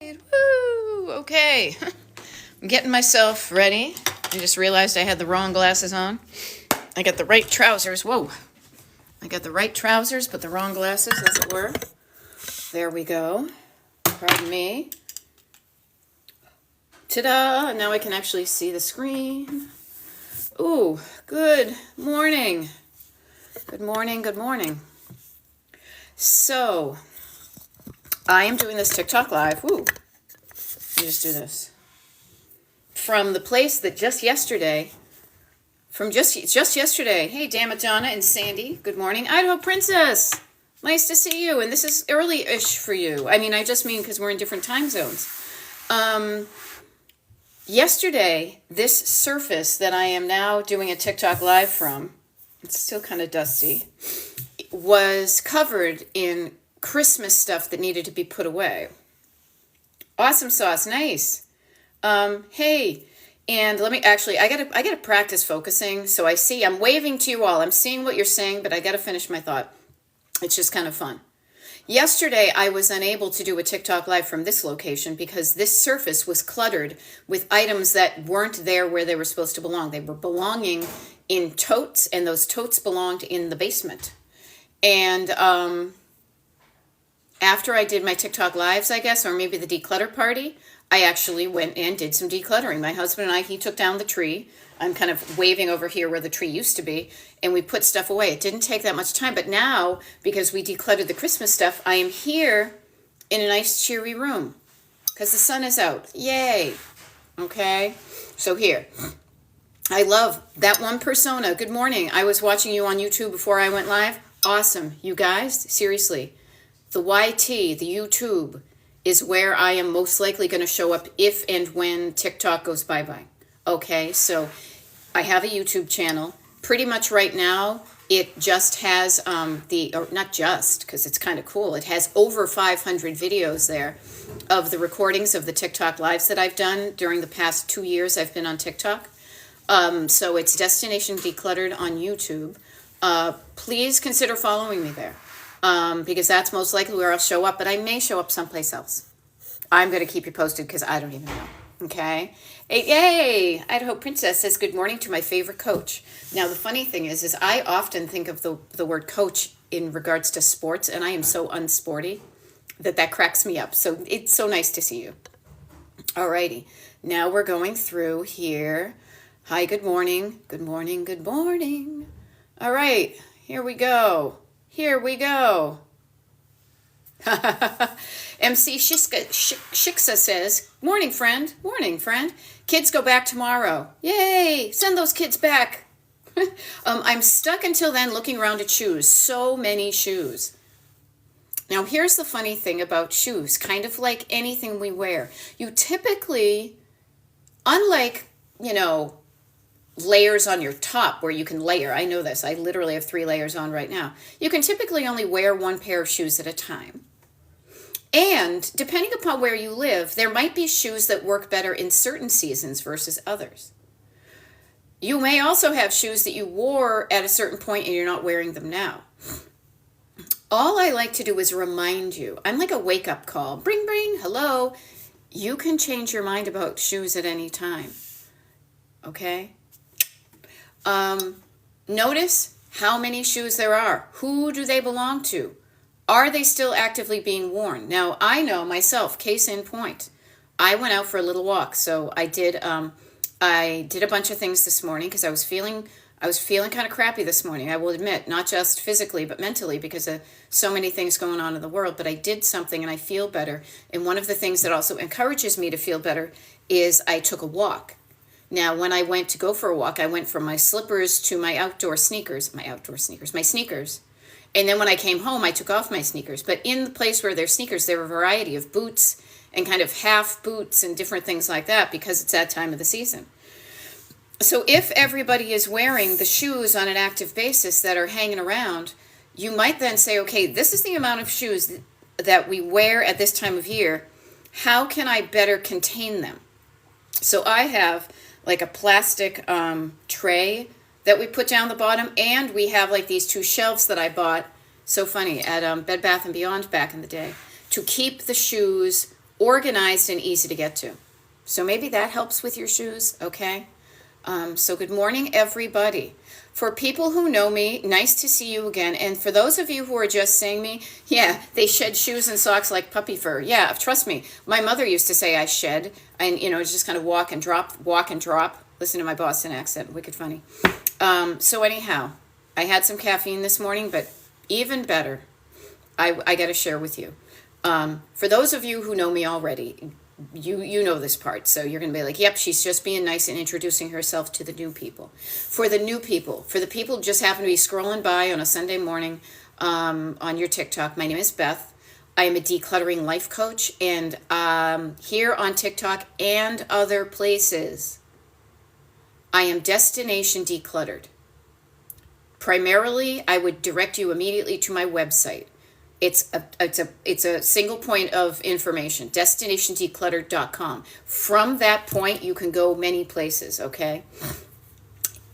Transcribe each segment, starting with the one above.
Woo! Okay. I'm getting myself ready. I just realized I had the wrong glasses on. I got the right trousers. Whoa. I got the right trousers, but the wrong glasses, as it were. There we go. Pardon me. Ta-da! Now I can actually see the screen. Ooh, good morning. Good morning, good morning. So, I am doing this TikTok live. Woo. Let me just do this. From the place that just yesterday, hey, Damadonna and Sandy, good morning. Idaho Princess, nice to see you. And this is early-ish for you. I mean, I just mean because we're in different time zones. Yesterday, this surface that I am now doing a TikTok live from, it's still kind of dusty, was covered in Christmas stuff that needed to be put away. Awesome sauce, nice. Hey, and let me I gotta practice focusing. So I'm waving to you all. I'm seeing what you're saying, but I gotta finish my thought. It's just kind of fun. Yesterday, I was unable to do a TikTok live from this location because this surface was cluttered with items that weren't there where they were supposed to belong. They were belonging in totes, and those totes belonged in the basement. And after I did my TikTok lives, I guess, or maybe the declutter party, I actually went and did some decluttering. My husband and he took down the tree. I'm kind of waving over here where the tree used to be, and we put stuff away. It didn't take that much time, but now, because we decluttered the Christmas stuff, I am here in a nice cheery room because the sun is out. Yay. Okay. So here, I love that one persona. Good morning. I was watching you on YouTube before I went live. Awesome. You guys, seriously, the YT, the YouTube, is where I am most likely going to show up if and when TikTok goes bye-bye. Okay, so I have a YouTube channel. Pretty much right now, it just has not just, because it's kind of cool, it has over 500 videos there of the recordings of the TikTok lives that I've done during the past 2 years I've been on TikTok. So it's Destination Decluttered on YouTube. Please consider following me there. Because that's most likely where I'll show up, but I may show up someplace else. I'm going to keep you posted because I don't even know. Okay? Hey, yay! Idaho Princess says good morning to my favorite coach. Now, the funny thing is I often think of the word coach in regards to sports, and I am so unsporty that cracks me up. So it's so nice to see you. Alrighty. Now we're going through here. Hi, good morning. Good morning, good morning. All right, here we go. Here we go. MC Shiksa says, morning, friend. Morning, friend. Kids go back tomorrow. Yay! Send those kids back. I'm stuck until then looking around at shoes. So many shoes. Now, here's the funny thing about shoes. Kind of like anything we wear. You typically, unlike, layers on your top where you can layer. I know this. I literally have 3 layers on right now. You can typically only wear one pair of shoes at a time. And depending upon where you live, there might be shoes that work better in certain seasons versus others. You may also have shoes that you wore at a certain point and you're not wearing them now. All I like to do is remind you. I'm like a wake-up call. Bring, bring, hello. You can change your mind about shoes at any time. Okay? Notice how many shoes there are. Who do they belong to? Are they still actively being worn? Now, I know myself, case in point. I went out for a little walk, so I did a bunch of things this morning because I was feeling kind of crappy this morning, I will admit, not just physically, but mentally because of so many things going on in the world. But I did something and I feel better. And one of the things that also encourages me to feel better is I took a walk. Now, when I went to go for a walk, I went from my slippers to my sneakers. And then when I came home, I took off my sneakers. But in the place where there's sneakers, there are a variety of boots and kind of half boots and different things like that because it's that time of the season. So if everybody is wearing the shoes on an active basis that are hanging around, you might then say, okay, this is the amount of shoes that we wear at this time of year. How can I better contain them? So I have like a plastic tray that we put down the bottom, and we have like these 2 shelves that I bought, so funny, at Bed Bath & Beyond back in the day, to keep the shoes organized and easy to get to. So maybe that helps with your shoes, okay? So good morning, everybody. For people who know me, nice to see you again. And for those of you who are just saying me, yeah, they shed shoes and socks like puppy fur. Yeah, trust me. My mother used to say I shed, and just kind of walk and drop, walk and drop. Listen to my Boston accent, wicked funny. So anyhow, I had some caffeine this morning, but even better, I got to share with you. For those of you who know me already, you know this part, so you're going to be like, yep, she's just being nice and introducing herself to the new people. For the new people, for the people who just happen to be scrolling by on a Sunday morning on your TikTok, my name is Beth. I am a decluttering life coach, and here on TikTok and other places, I am Destination Decluttered. Primarily, I would direct you immediately to my website. It's a single point of information, destinationdecluttered.com. From that point, you can go many places, okay?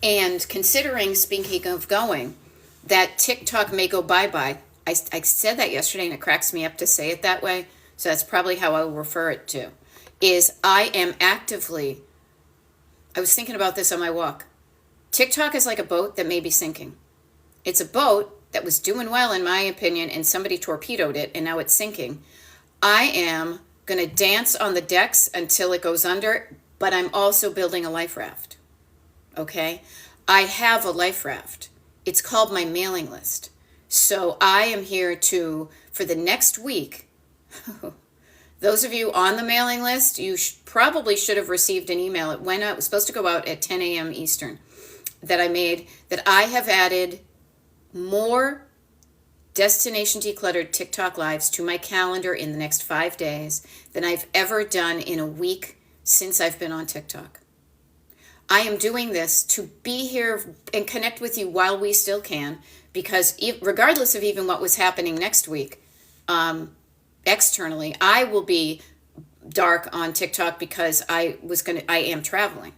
And considering, speaking of going, that TikTok may go bye-bye, I said that yesterday and it cracks me up to say it that way, so that's probably how I will refer it to, is I was thinking about this on my walk. TikTok is like a boat that may be sinking. It's a boat that was doing well, in my opinion, and somebody torpedoed it, and now it's sinking. I am going to dance on the decks until it goes under, but I'm also building a life raft, okay? I have a life raft. It's called my mailing list. So I am here for the next week, those of you on the mailing list, you probably should have received an email. It was supposed to go out at 10 a.m. Eastern, that I have added more Destination Decluttered TikTok lives to my calendar in the next 5 days than I've ever done in a week since I've been on TikTok. I am doing this to be here and connect with you while we still can, because regardless of even what was happening next week, externally, I will be dark on TikTok because I am traveling.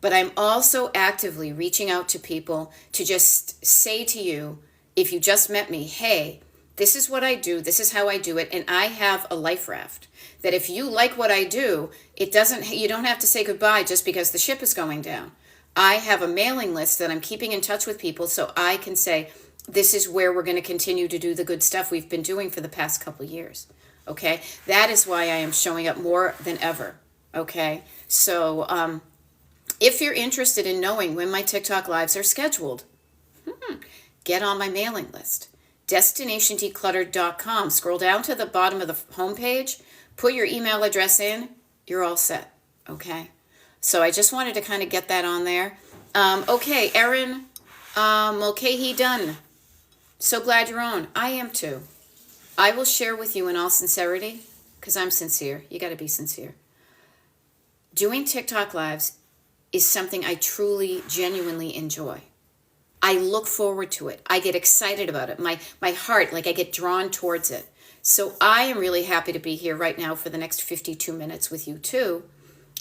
But I'm also actively reaching out to people to just say to you, if you just met me, hey, this is what I do, this is how I do it, and I have a life raft. That if you like what I do, you don't have to say goodbye just because the ship is going down. I have a mailing list that I'm keeping in touch with people so I can say, this is where we're going to continue to do the good stuff we've been doing for the past couple of years. Okay? That is why I am showing up more than ever. Okay? So, if you're interested in knowing when my TikTok lives are scheduled, get on my mailing list. DestinationDecluttered.com. Scroll down to the bottom of the homepage, put your email address in, you're all set. Okay? So I just wanted to kind of get that on there. Okay, Erin Mulcahy Dunn. So glad you're on. I am too. I will share with you in all sincerity, because I'm sincere. You got to be sincere. Doing TikTok lives is something I truly, genuinely enjoy. I look forward to it. I get excited about it. My heart, I get drawn towards it. So I am really happy to be here right now for the next 52 minutes with you too.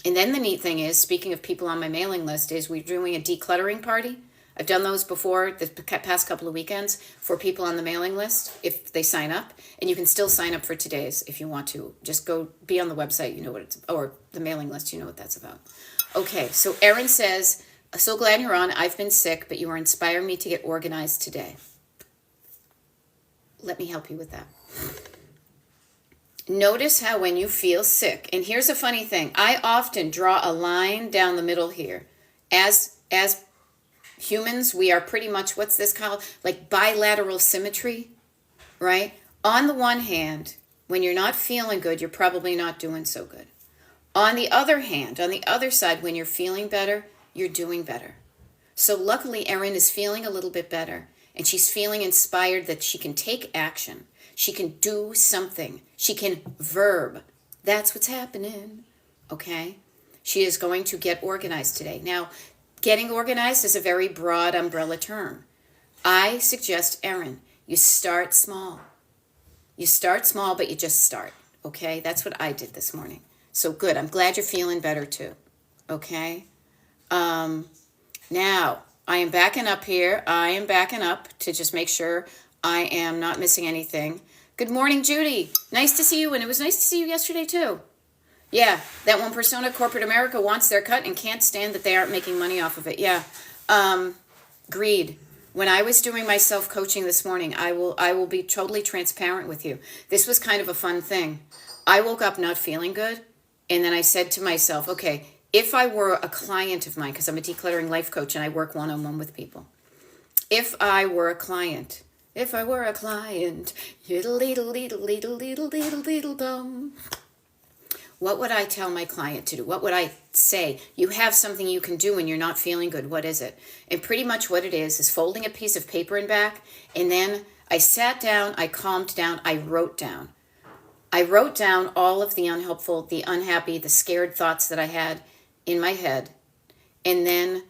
And then the neat thing is, speaking of people on my mailing list, is we're doing a decluttering party. I've done those before the past couple of weekends for people on the mailing list if they sign up. And you can still sign up for today's if you want to. Just go be on the website, you know what or the mailing list, you know what that's about. Okay, so Erin says, so glad you're on. I've been sick, but you are inspiring me to get organized today. Let me help you with that. Notice how when you feel sick, and here's a funny thing, I often draw a line down the middle here. As humans, we are pretty much, what's this called? Like bilateral symmetry, right? On the one hand, when you're not feeling good, you're probably not doing so good. On the other hand, on the other side, when you're feeling better, you're doing better. So luckily, Erin is feeling a little bit better, and she's feeling inspired that she can take action. She can do something. She can verb. That's what's happening, okay? She is going to get organized today. Now, getting organized is a very broad umbrella term. I suggest, Erin, you start small. You start small, but you just start, okay? That's what I did this morning. So good. I'm glad you're feeling better too. Okay. Now I am backing up here. I am backing up to just make sure I am not missing anything. Good morning, Judy. Nice to see you, and it was nice to see you yesterday, too. Yeah, that one persona, corporate America, wants their cut and can't stand that they aren't making money off of it. Yeah. Greed. When I was doing my self-coaching this morning, I will be totally transparent with you. This was kind of a fun thing. I woke up not feeling good, and then I said to myself, okay, if I were a client of mine, because I'm a decluttering life coach and I work one-on-one with people. If I were a client, yiddle-leedle-leedle-leedle-leedle-leedle-leedle-dum. What would I tell my client to do? What would I say? You have something you can do when you're not feeling good. What is it? And pretty much what it is folding a piece of paper in back. And then I sat down, I calmed down, I wrote down. I wrote down all of the unhelpful, the unhappy, the scared thoughts that I had in my head. And then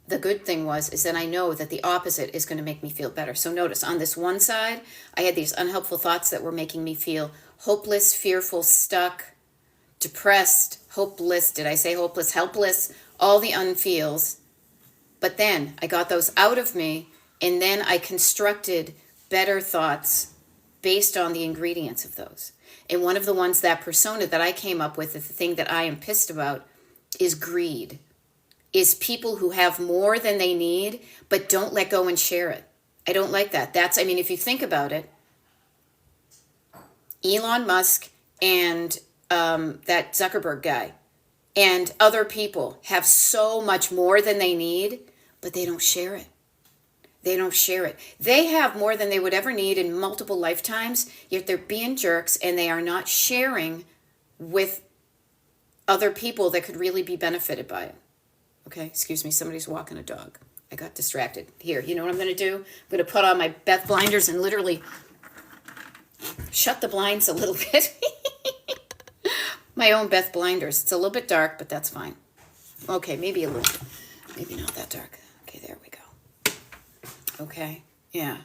the good thing is that I know that the opposite is going to make me feel better. So notice on this one side, I had these unhelpful thoughts that were making me feel hopeless, fearful, stuck, depressed, hopeless. Did I say hopeless? Helpless, all the unfeels. But then I got those out of me, and then I constructed better thoughts based on the ingredients of those. And one of the ones, that persona that I came up with, the thing that I am pissed about, is greed. Is people who have more than they need, but don't let go and share it. I don't like that. If you think about it, Elon Musk and that Zuckerberg guy and other people have so much more than they need, but they don't share it. They don't share it. They have more than they would ever need in multiple lifetimes, yet they're being jerks and they are not sharing with other people that could really be benefited by it. Okay, excuse me, somebody's walking a dog. I got distracted. Here, you know what I'm going to do? I'm going to put on my Beth blinders and literally shut the blinds a little bit. My own Beth blinders. It's a little bit dark, but that's fine. Okay, maybe not that dark. Okay, there we go. Okay, yeah.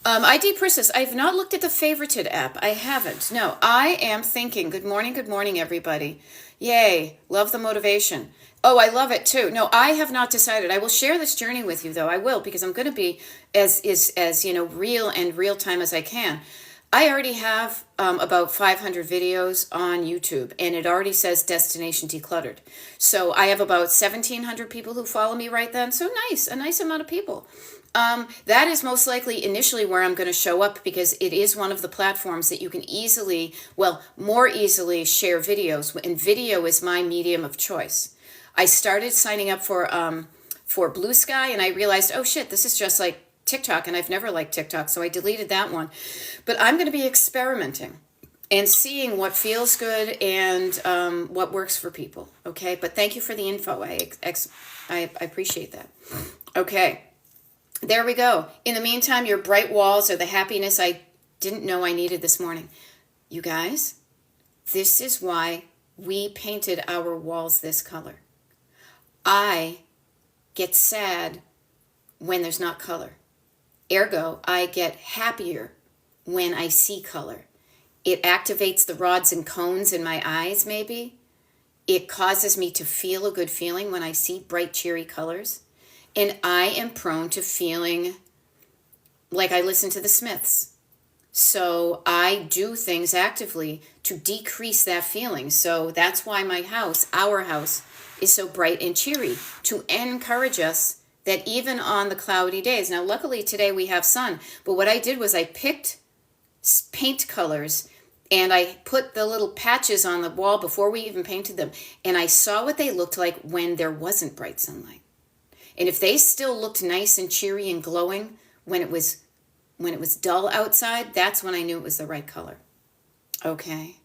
ID Priscus, I've not looked at the Favorited app. I haven't. No, I am thinking. Good morning, everybody. Yay, love the motivation. Oh, I love it too. No, I have not decided. I will share this journey with you, though. I will, because I'm going to be as real and real time as I can. I already have about 500 videos on YouTube, and it already says Destination Decluttered. So I have about 1,700 people who follow me right then. So nice, a nice amount of people. That is most likely initially where I'm going to show up, because it is one of the platforms that you can more easily share videos, and video is my medium of choice. I started signing up for Blue Sky, and I realized, oh shit, this is just like TikTok, and I've never liked TikTok, so I deleted that one. But I'm going to be experimenting and seeing what feels good and what works for people, okay? But thank you for the info. I appreciate that. Okay, there we go. In the meantime, your bright walls are the happiness I didn't know I needed this morning. You guys, this is why we painted our walls this color. I get sad when there's not color. Ergo, I get happier when I see color. It activates the rods and cones in my eyes, maybe. It causes me to feel a good feeling when I see bright, cheery colors. And I am prone to feeling like I listen to the Smiths. So I do things actively to decrease that feeling. So that's why our house, is so bright and cheery, to encourage us that even on the cloudy days. Now, luckily today we have sun, but what I did was I picked paint colors and I put the little patches on the wall before we even painted them, and I saw what they looked like when there wasn't bright sunlight. And if they still looked nice and cheery and glowing when it was dull outside, that's when I knew it was the right color. Okay.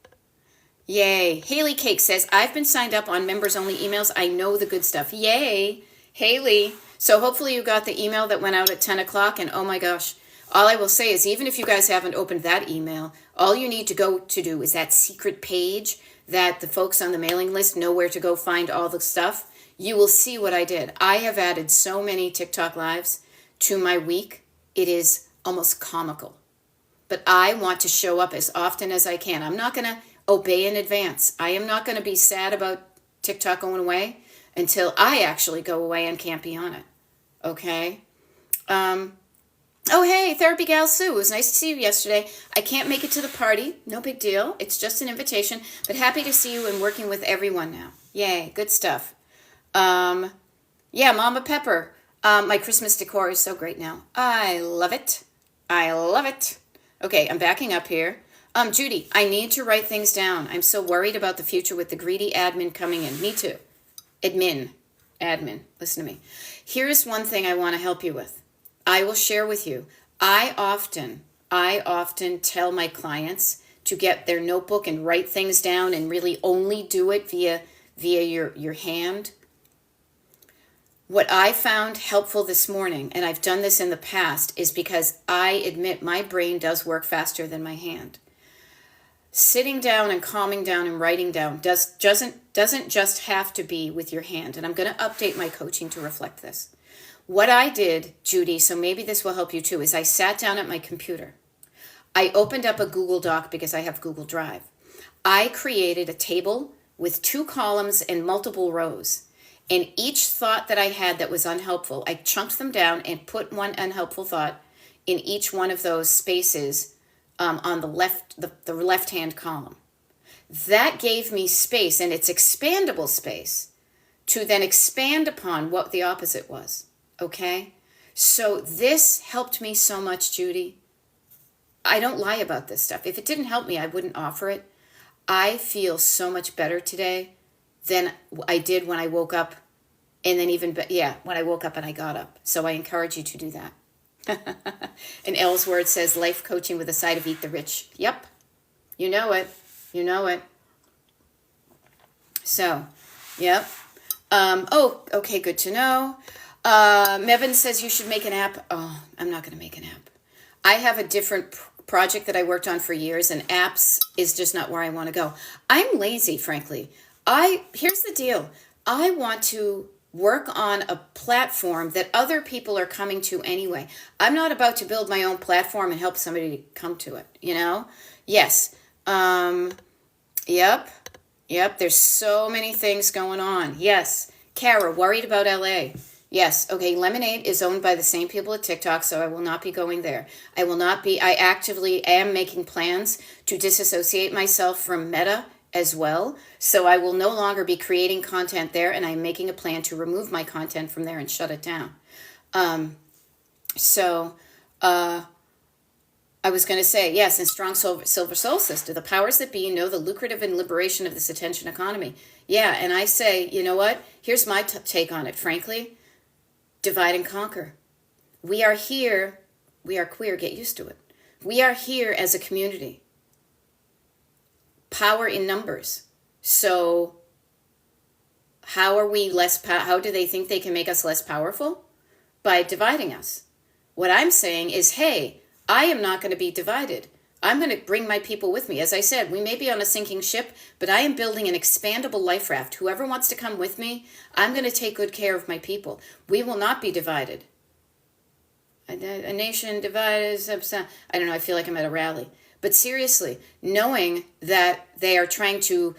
Yay. Haley Cake says, I've been signed up on members only emails. I know the good stuff. Yay, Haley. So hopefully you got the email that went out at 10 o'clock, and oh my gosh, all I will say is, even if you guys haven't opened that email, all you need to go to do is that secret page that the folks on the mailing list know where to go find all the stuff. You will see what I did. I have added so many TikTok lives to my week. It is almost comical. But I want to show up as often as I can. I'm not going to obey in advance. I am not going to be sad about TikTok going away until I actually go away and can't be on it. Okay? Oh, hey, Therapy Gal Sue. It was nice to see you yesterday. I can't make it to the party. No big deal. It's just an invitation, but happy to see you and working with everyone now. Yay, good stuff. Um, yeah, Mama Pepper. My Christmas decor is so great now. I love it. I love it. Okay, I'm backing up here. Judy, I need to write things down. I'm so worried about the future with the greedy admin coming in. Me too. Admin. Listen to me. Here's one thing I want to help you with. I will share with you. I often tell my clients to get their notebook and write things down and really only do it via your hand. What I found helpful this morning, and I've done this in the past, is because I admit my brain does work faster than my hand. Sitting down and calming down and writing down doesn't just have to be with your hand. And I'm going to update my coaching to reflect this. What I did, Judy, so maybe this will help you too, is I sat down at my computer. I opened up a Google Doc because I have Google Drive. I created a table with 2 columns and multiple rows. And each thought that I had that was unhelpful, I chunked them down and put one unhelpful thought in each one of those spaces on the left-hand column. That gave me space, and it's expandable space, to then expand upon what the opposite was. Okay? So this helped me so much, Judy. I don't lie about this stuff. If it didn't help me, I wouldn't offer it. I feel so much better today than I did when I woke up, and then when I woke up and I got up. So I encourage you to do that. And Ellsworth says, life coaching with a side of Eat the Rich. Yep. You know it. You know it. So, yep. Okay, good to know. Mevin says you should make an app. Oh, I'm not going to make an app. I have a different project that I worked on for years, and apps is just not where I want to go. I'm lazy, frankly. Here's the deal. I want to work on a platform that other people are coming to anyway. I'm not about to build my own platform and help somebody come to it, you know? Yes. Yep. There's so many things going on. Yes. Kara, worried about LA. Yes. Okay. Lemonade is owned by the same people at TikTok, so I will not be going there. I actively am making plans to disassociate myself from Meta as well. So I will no longer be creating content there, and I'm making a plan to remove my content from there and shut it down. I was going to say, yes, and Strong Silver Soul Sister, the powers that be know the lucrative and liberation of this attention economy. Yeah, and I say, you know what? Here's my take on it, frankly. Divide and conquer. We are here. We are queer. Get used to it. We are here as a community. Power in numbers. So how are we how do they think they can make us less powerful? By dividing us. What I'm saying is, hey, I am not going to be divided. I'm going to bring my people with me. As I said, we may be on a sinking ship, but I am building an expandable life raft. Whoever wants to come with me, I'm going to take good care of my people. We will not be divided. A nation divided, I don't know, I feel like I'm at a rally. But seriously, knowing that they are trying to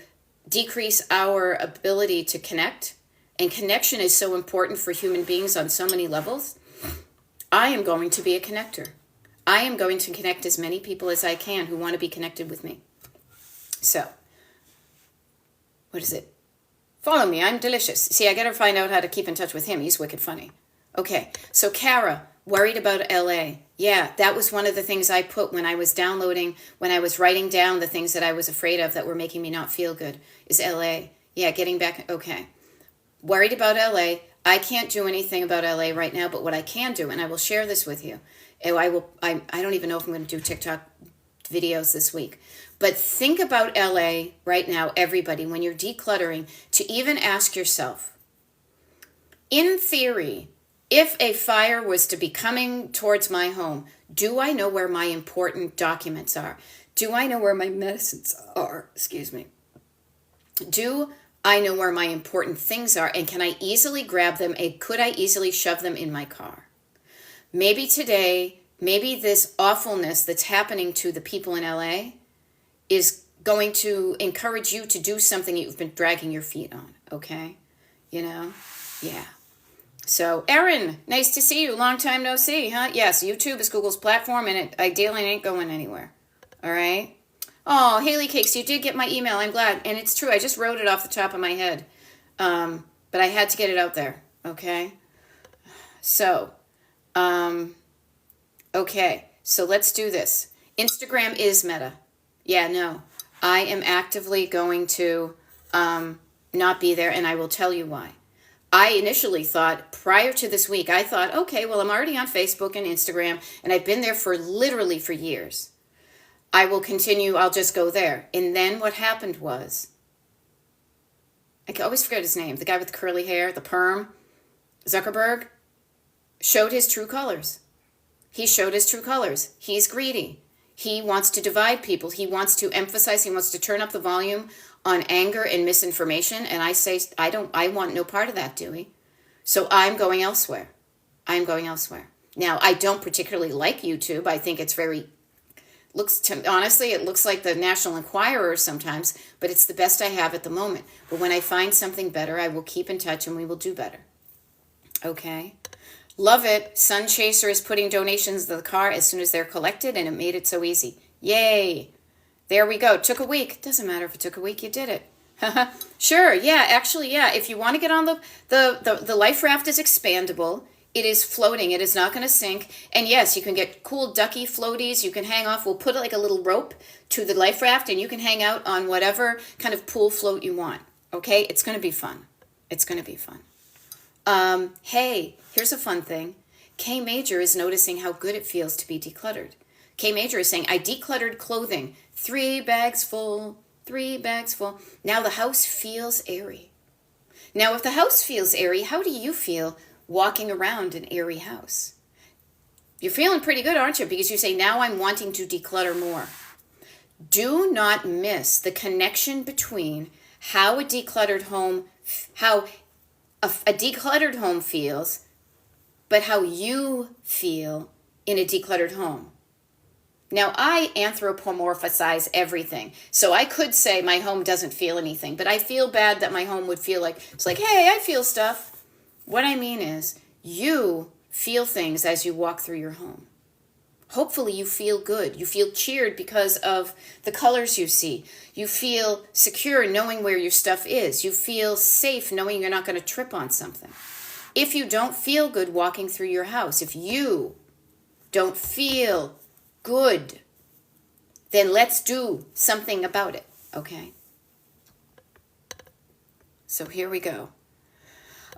decrease our ability to connect, and connection is so important for human beings on so many levels, I am going to be a connector. I am going to connect as many people as I can who want to be connected with me. So, what is it? Follow me, I'm delicious. See, I got to find out how to keep in touch with him. He's wicked funny. Okay, so Kara, worried about LA. Yeah, that was one of the things I put when I was writing down the things that I was afraid of that were making me not feel good, is LA. Yeah, getting back, okay. Worried about LA. I can't do anything about LA right now, but what I can do, and I will share this with you, I don't even know if I'm going to do TikTok videos this week, but think about LA right now, everybody, when you're decluttering, to even ask yourself, in theory, if a fire was to be coming towards my home, do I know where my important documents are? Do I know where my medicines are? Excuse me. Do I know where my important things are? And can I easily grab them? And could I easily shove them in my car? Maybe today, maybe this awfulness that's happening to the people in LA is going to encourage you to do something you've been dragging your feet on, okay? You know? Yeah. So, Erin, nice to see you. Long time no see, huh? Yes, YouTube is Google's platform, and it ideally ain't going anywhere. All right. Oh, Haley Cakes, you did get my email. I'm glad, and it's true. I just wrote it off the top of my head, but I had to get it out there. Okay. So, okay. So let's do this. Instagram is Meta. Yeah, no. I am actively going to not be there, and I will tell you why. I initially thought, prior to this week, I thought, okay, well, I'm already on Facebook and Instagram, and I've been there for literally for years. I will continue, I'll just go there. And then what happened was, I can always forget his name, the guy with the curly hair, the perm, Zuckerberg, showed his true colors. He showed his true colors. He's greedy. He wants to divide people. He wants to emphasize, he wants to turn up the volume on anger and misinformation. And I say, I want no part of that, Dewey. So I'm going elsewhere. I'm going elsewhere. Now, I don't particularly like YouTube. I think it's honestly, it looks like the National Enquirer sometimes, but it's the best I have at the moment. But when I find something better, I will keep in touch and we will do better. Okay? Love it. Sun Chaser is putting donations to the car as soon as they're collected, and it made it so easy. Yay. There we go. Took a week. Doesn't matter if it took a week. You did it. Sure. Yeah. Actually, yeah. If you want to get on the life raft is expandable. It is floating. It is not going to sink. And yes, you can get cool ducky floaties. You can hang off. We'll put like a little rope to the life raft, and you can hang out on whatever kind of pool float you want. Okay? It's going to be fun. It's going to be fun. Hey, here's a fun thing. K Major is noticing how good it feels to be decluttered. K Major is saying, I decluttered clothing. 3 bags full, 3 bags full. Now the house feels airy. Now, if the house feels airy, how do you feel walking around an airy house? You're feeling pretty good, aren't you? Because you say, now I'm wanting to declutter more. Do not miss the connection between how a decluttered home feels, but how you feel in a decluttered home. Now, I anthropomorphize everything. So I could say my home doesn't feel anything, but I feel bad that my home would feel like, it's like, hey, I feel stuff. What I mean is, you feel things as you walk through your home. Hopefully you feel good. You feel cheered because of the colors you see. You feel secure knowing where your stuff is. You feel safe knowing you're not going to trip on something. If you don't feel good walking through your house, if you don't feel good, then let's do something about it, okay? So here we go.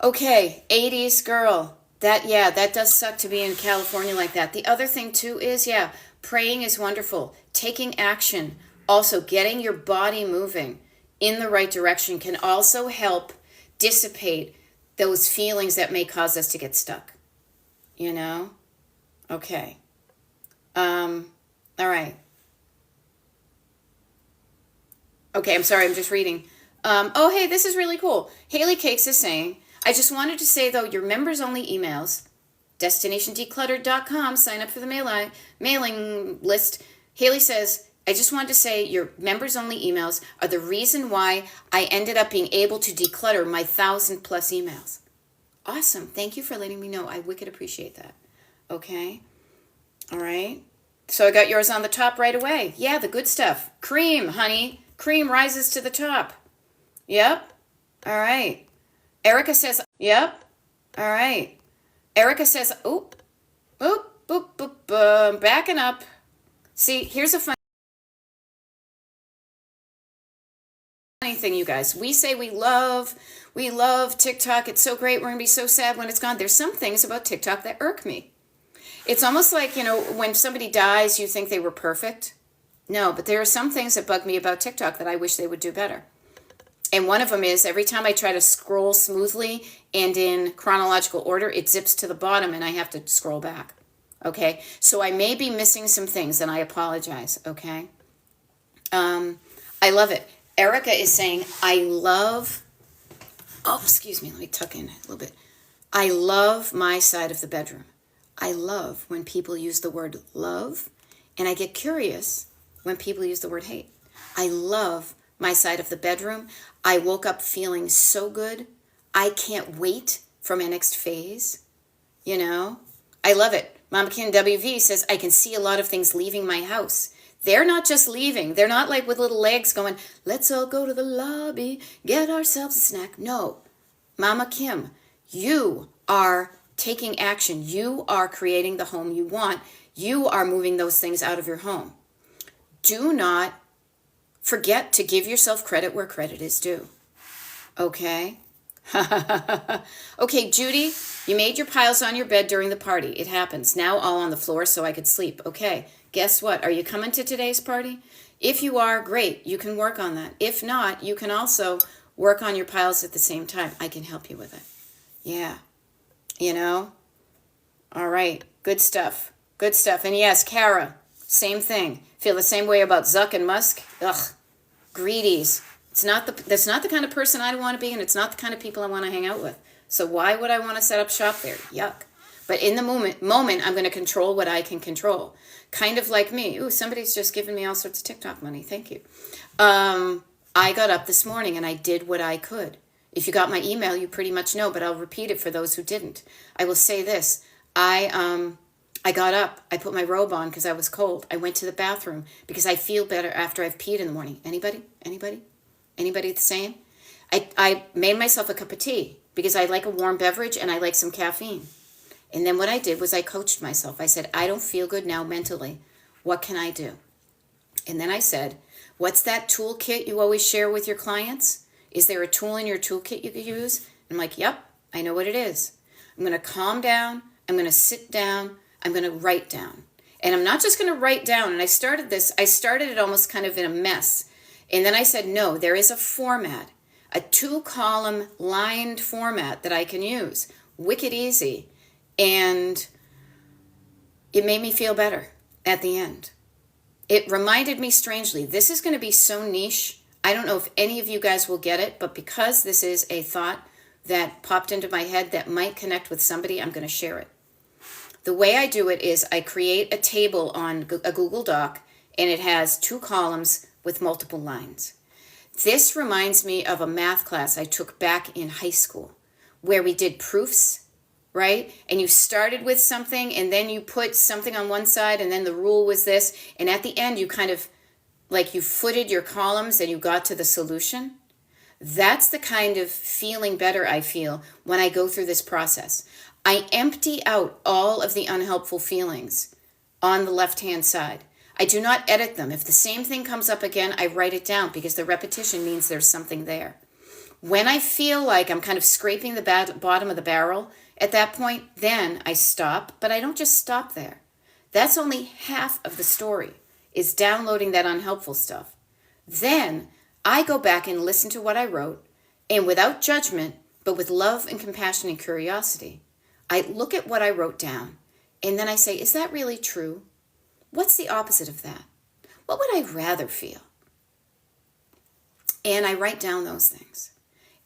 Okay, 80s girl. That does suck to be in California like that. The other thing too is, praying is wonderful. Taking action, also getting your body moving in the right direction can also help dissipate those feelings that may cause us to get stuck. You know? Okay. All right. Okay, I'm sorry, I'm just reading. Oh, hey, this is really cool. Haley Cakes is saying, I just wanted to say, though, your members-only emails, destinationdecluttered.com, sign up for the mailing list. Haley says, I just wanted to say your members-only emails are the reason why I ended up being able to declutter my 1,000-plus emails. Awesome. Thank you for letting me know. I wicked appreciate that. Okay. All right. So I got yours on the top right away. Yeah, the good stuff. Cream, honey. Cream rises to the top. Yep. All right. Erica says, yep. All right. Erica says, oop, backing up. See, here's a funny thing, you guys. We say we love TikTok. It's so great. We're going to be so sad when it's gone. There's some things about TikTok that irk me. It's almost like, when somebody dies, you think they were perfect. No, but there are some things that bug me about TikTok that I wish they would do better. And one of them is every time I try to scroll smoothly and in chronological order, it zips to the bottom and I have to scroll back. Okay? So I may be missing some things and I apologize. Okay? I love it. Erica is saying, excuse me, let me tuck in a little bit. I love my side of the bedroom. I love when people use the word love, and I get curious when people use the word hate. I love my side of the bedroom. I woke up feeling so good. I can't wait for my next phase. You know, I love it. Mama Kin WV says, I can see a lot of things leaving my house. They're not just leaving. They're not like with little legs going, let's all go to the lobby, get ourselves a snack. No, Mama Kim, you are taking action. You are creating the home you want. You are moving those things out of your home. Do not forget to give yourself credit where credit is due. Okay? Okay, Judy, you made your piles on your bed during the party. It happens. Now all on the floor so I could sleep. Okay, guess what? Are you coming to today's party? If you are, great. You can work on that. If not, you can also work on your piles at the same time. I can help you with it. Yeah. You know? All right. Good stuff. Good stuff. And yes, Kara, same thing. Feel the same way about Zuck and Musk? Ugh. Greedies. That's not the kind of person I want to be, and it's not the kind of people I want to hang out with. So why would I want to set up shop there? Yuck. But in the moment, I'm going to control what I can control. Kind of like me. Ooh, somebody's just given me all sorts of TikTok money. Thank you. I got up this morning and I did what I could. If you got my email, you pretty much know, but I'll repeat it for those who didn't. I will say this. I got up. I put my robe on because I was cold. I went to the bathroom because I feel better after I've peed in the morning. Anybody? Anybody the same? I made myself a cup of tea because I like a warm beverage and I like some caffeine. And then what I did was I coached myself. I said, I don't feel good now mentally. What can I do? And then I said, what's that toolkit you always share with your clients? Is there a tool in your toolkit you could use? I'm like, yep, I know what it is. I'm going to calm down. I'm going to sit down. I'm going to write down. And I'm not just going to write down. And I started it almost kind of in a mess. And then I said, no, there is a format, a 2-column lined format that I can use. Wicked easy. And it made me feel better at the end. It reminded me strangely, this is going to be so niche. I don't know if any of you guys will get it, but because this is a thought that popped into my head that might connect with somebody, I'm going to share it. The way I do it is I create a table on a Google Doc, and it has 2 columns with multiple lines. This reminds me of a math class I took back in high school where we did proofs, right? And you started with something and then you put something on one side and then the rule was this. And at the end, you kind of like you footed your columns and you got to the solution. That's the kind of feeling better I feel when I go through this process. I empty out all of the unhelpful feelings on the left-hand side. I do not edit them. If the same thing comes up again, I write it down because the repetition means there's something there. When I feel like I'm kind of scraping the bottom of the barrel, at that point, then I stop, but I don't just stop there. That's only half of the story, is downloading that unhelpful stuff. Then I go back and listen to what I wrote, and without judgment, but with love and compassion and curiosity, I look at what I wrote down, and then I say, is that really true? What's the opposite of that? What would I rather feel? And I write down those things.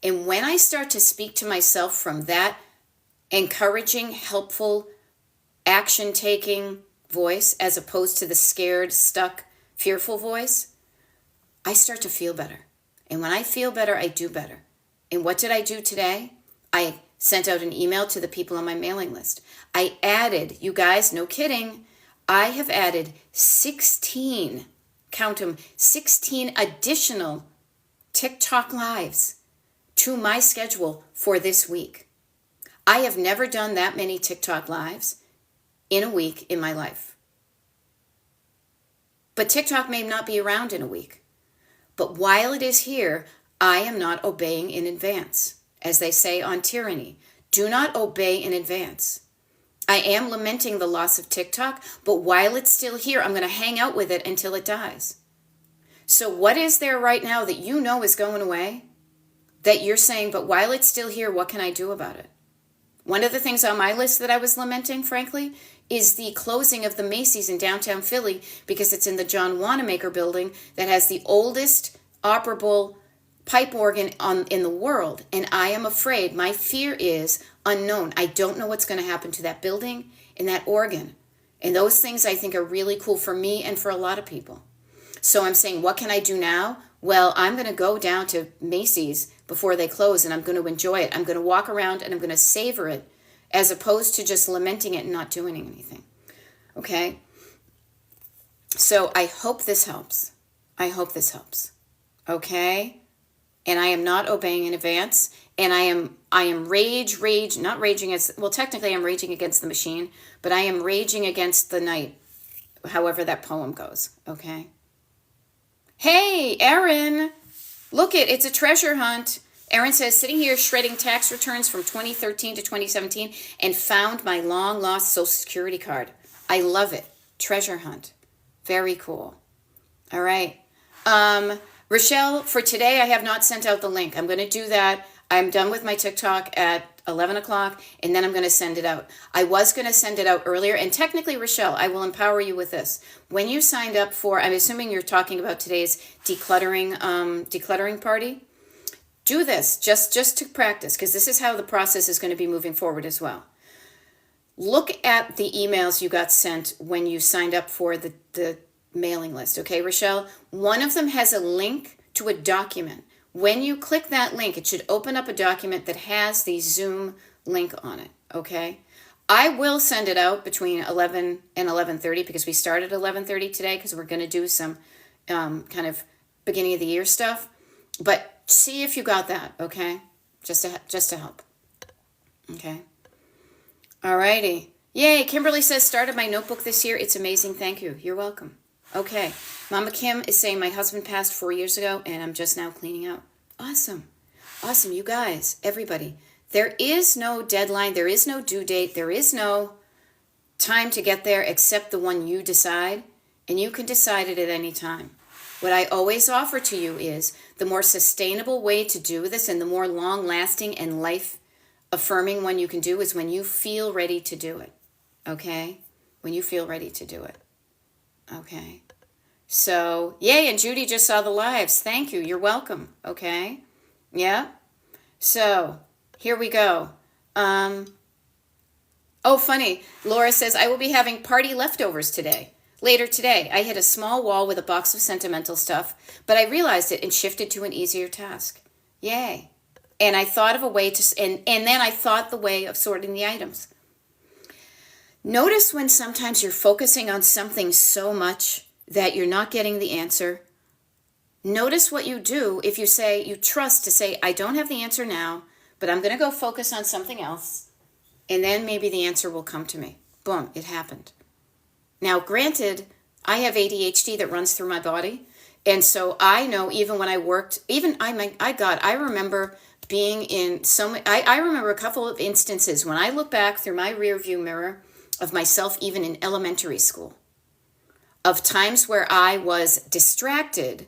And when I start to speak to myself from that encouraging, helpful, action-taking voice, as opposed to the scared, stuck, fearful voice, I start to feel better. And when I feel better, I do better. And what did I do today? I sent out an email to the people on my mailing list. I added, you guys, no kidding, I have added 16, count them, 16 additional TikTok lives to my schedule for this week. I have never done that many TikTok lives in a week in my life. But TikTok may not be around in a week. But while it is here, I am not obeying in advance. As they say on Tyranny, do not obey in advance. I am lamenting the loss of TikTok, but while it's still here, I'm going to hang out with it until it dies. So what is there right now that you know is going away that you're saying, but while it's still here, what can I do about it? One of the things on my list that I was lamenting, frankly, is the closing of the Macy's in downtown Philly because it's in the John Wanamaker building that has the oldest operable pipe organ in the world. And I am afraid, my fear is unknown. I don't know what's going to happen to that building and that organ. And those things I think are really cool for me and for a lot of people. So I'm saying, what can I do now? Well, I'm going to go down to Macy's before they close and I'm going to enjoy it. I'm going to walk around and I'm going to savor it as opposed to just lamenting it and not doing anything. Okay? So I hope this helps. I hope this helps. Okay? And I am not obeying in advance. And I am not raging as, well, technically I'm raging against the machine, but I am raging against the night, however that poem goes. Okay? Hey, Erin, look it's a treasure hunt. Erin says, sitting here shredding tax returns from 2013 to 2017 and found my long lost Social Security card. I love it. Treasure hunt. Very cool. All right. Rochelle, for today, I have not sent out the link. I'm going to do that. I'm done with my TikTok at 11 o'clock, and then I'm going to send it out. I was going to send it out earlier, and technically, Rochelle, I will empower you with this. When you signed up for, I'm assuming you're talking about today's decluttering party, do this just to practice, because this is how the process is going to be moving forward as well. Look at the emails you got sent when you signed up for the mailing list, okay, Rochelle? One of them has a link to a document. When you click that link, it should open up a document that has the Zoom link on it, okay? I will send it out between 11 and 11:30 because we started at 11:30 today because we're going to do some kind of beginning of the year stuff. But see if you got that, okay? Just to help, okay? All righty. Yay, Kimberly says, started my notebook this year. It's amazing. Thank you. You're welcome. Okay. Mama Kim is saying, my husband passed 4 years ago, and I'm just now cleaning out. Awesome. Awesome, you guys, everybody. There is no deadline. There is no due date. There is no time to get there except the one you decide, and you can decide it at any time. What I always offer to you is the more sustainable way to do this and the more long-lasting and life-affirming one you can do is when you feel ready to do it, okay? When you feel ready to do it, okay? So, yay, and Judy just saw the lives. Thank you. You're welcome, okay? Yeah? So, here we go. Oh, funny. Laura says, I will be having party leftovers today. Later today, I hit a small wall with a box of sentimental stuff, but I realized it and shifted to an easier task. Yay. And I thought of a way to, and then I thought the way of sorting the items. Notice when sometimes you're focusing on something so much that you're not getting the answer. Notice what you do if you trust to say, I don't have the answer now, but I'm going to go focus on something else, and then maybe the answer will come to me. Boom, it happened. Now, granted, I have ADHD that runs through my body, and so I know even when I worked, I remember being in I remember a couple of instances when I look back through my rearview mirror of myself, even in elementary school, of times where I was distracted,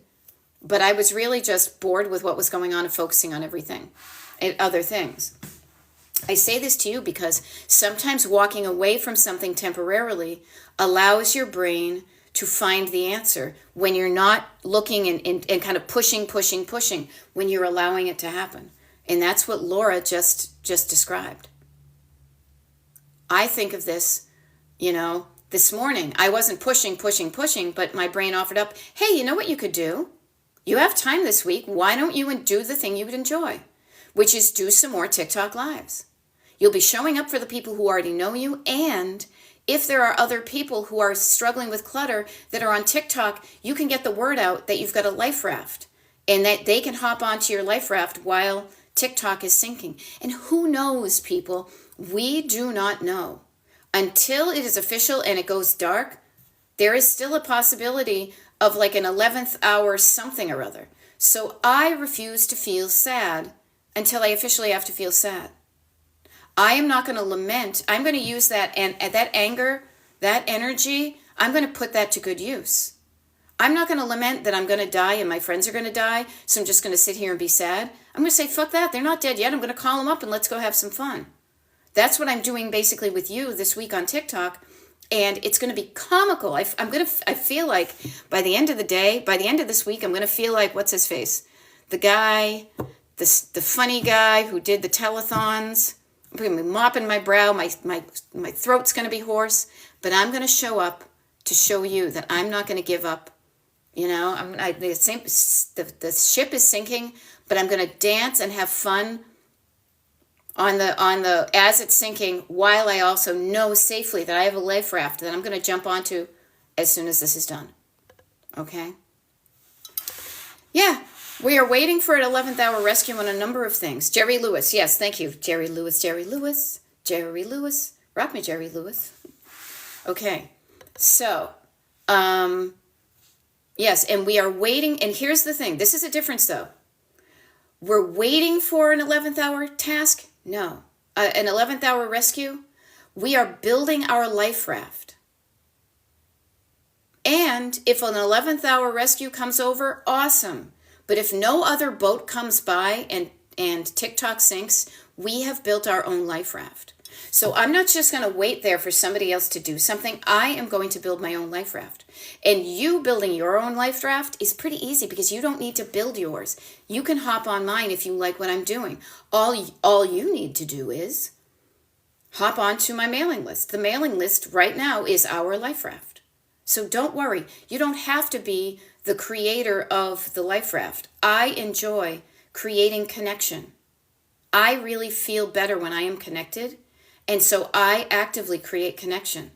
but I was really just bored with what was going on and focusing on everything and other things. I say this to you because sometimes walking away from something temporarily allows your brain to find the answer when you're not looking and kind of pushing, when you're allowing it to happen. And that's what Laura just described. I think of this, this morning. I wasn't pushing, but my brain offered up, hey, you know what you could do? You have time this week. Why don't you do the thing you would enjoy, which is do some more TikTok lives. You'll be showing up for the people who already know you, and if there are other people who are struggling with clutter that are on TikTok, you can get the word out that you've got a life raft and that they can hop onto your life raft while TikTok is sinking. And who knows, people? We do not know. Until it is official and it goes dark, there is still a possibility of like an 11th hour something or other. So I refuse to feel sad until I officially have to feel sad. I am not going to lament. I'm going to use that and that anger, that energy, I'm going to put that to good use. I'm not going to lament that I'm going to die and my friends are going to die, so I'm just going to sit here and be sad. I'm going to say, fuck that. They're not dead yet. I'm going to call them up and let's go have some fun. That's what I'm doing basically with you this week on TikTok, and it's going to be comical. I feel like by the end of the day, by the end of this week, I'm going to feel like, what's his face? The guy, the funny guy who did the telethons. I'm going to be mopping my brow. My throat's going to be hoarse, but I'm going to show up to show you that I'm not going to give up You know, the ship is sinking, but I'm going to dance and have fun on the as it's sinking, while I also know safely that I have a life raft that I'm going to jump onto as soon as this is done. Okay? Yeah, we are waiting for an 11th hour rescue on a number of things. Jerry Lewis, yes, thank you. Jerry Lewis. Rock me, Jerry Lewis. Okay, so, yes, and we are waiting, and here's the thing. This is a difference, though. We're waiting for an 11th hour task? No. An 11th hour rescue? We are building our life raft. And if an 11th hour rescue comes over, awesome. But if no other boat comes by and TikTok sinks, we have built our own life raft. So I'm not just going to wait there for somebody else to do something. I am going to build my own life raft. And you building your own life raft is pretty easy because you don't need to build yours. You can hop on mine if you like what I'm doing. All you need to do is hop onto my mailing list. The mailing list right now is our life raft. So don't worry. You don't have to be the creator of the life raft. I enjoy creating connection. I really feel better when I am connected. And so I actively create connection.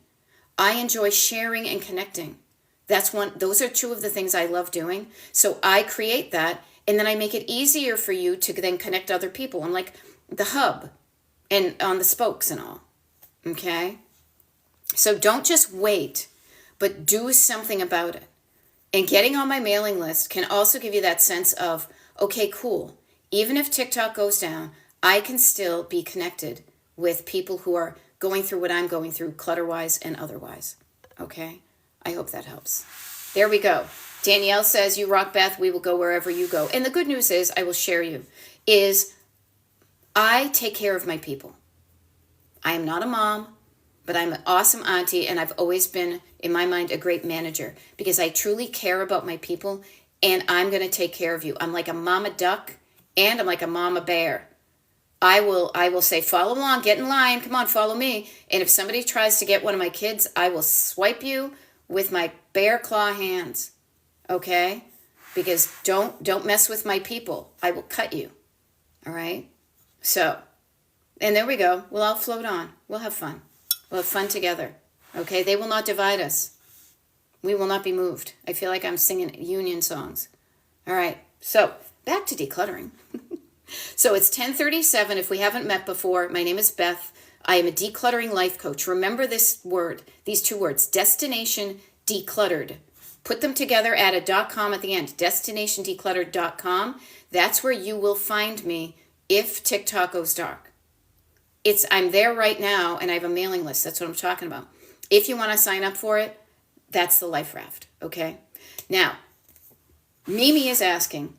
I enjoy sharing and connecting. Those are two of the things I love doing. So I create that, and then I make it easier for you to then connect other people. I'm like the hub and on the spokes and all. Okay? So don't just wait, but do something about it. And getting on my mailing list can also give you that sense of, okay, cool. Even if TikTok goes down, I can still be connected with people who are going through what I'm going through, clutter-wise and otherwise. Okay? I hope that helps. There we go. Danielle says, you rock, Beth. We will go wherever you go. And the good news is, I will share you, is I take care of my people. I am not a mom, but I'm an awesome auntie, and I've always been, in my mind, a great manager because I truly care about my people, and I'm going to take care of you. I'm like a mama duck, and I'm like a mama bear. I will say, follow along, get in line, come on, follow me. And if somebody tries to get one of my kids, I will swipe you with my bear claw hands. Okay? Because don't mess with my people. I will cut you. All right? So, and there we go. We'll all float on. We'll have fun. We'll have fun together. Okay? They will not divide us. We will not be moved. I feel like I'm singing union songs. All right. So, back to decluttering. So it's 10:37. If we haven't met before, my name is Beth. I am a decluttering life coach. Remember these two words, destination decluttered. Put them together, add a .com at the end, destinationdecluttered.com. That's where you will find me if TikTok goes dark. I'm there right now, and I have a mailing list. That's what I'm talking about. If you want to sign up for it, that's the life raft, okay? Now, Mimi is asking,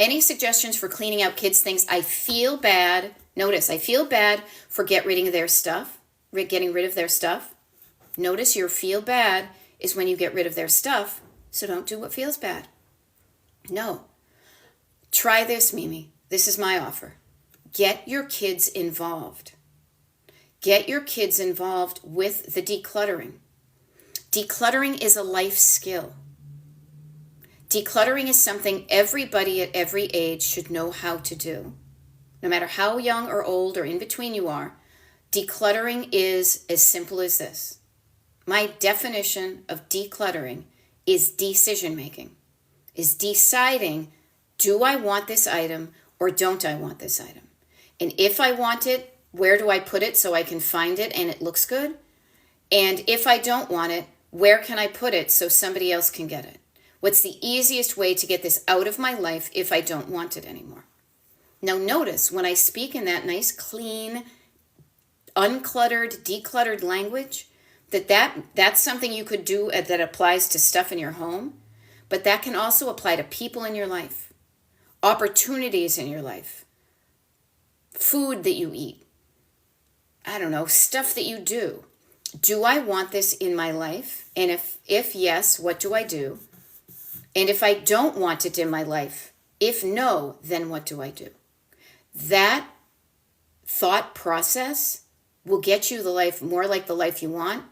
any suggestions for cleaning out kids' things? I feel bad. Notice, I feel bad for getting rid of their stuff. Notice your feel bad is when you get rid of their stuff, so don't do what feels bad. No. Try this, Mimi. This is my offer. Get your kids involved. Get your kids involved with the decluttering. Decluttering is a life skill. Decluttering is something everybody at every age should know how to do. No matter how young or old or in between you are, decluttering is as simple as this. My definition of decluttering is decision making, is deciding, do I want this item or don't I want this item? And if I want it, where do I put it so I can find it and it looks good? And if I don't want it, where can I put it so somebody else can get it? What's the easiest way to get this out of my life if I don't want it anymore? Now notice when I speak in that nice, clean, uncluttered, decluttered language, that's something you could do that applies to stuff in your home, but that can also apply to people in your life, opportunities in your life, food that you eat, I don't know, stuff that you do. Do I want this in my life? And if yes, what do I do? And if I don't want it in my life, if no, then what do I do? That thought process will get you the life more like the life you want.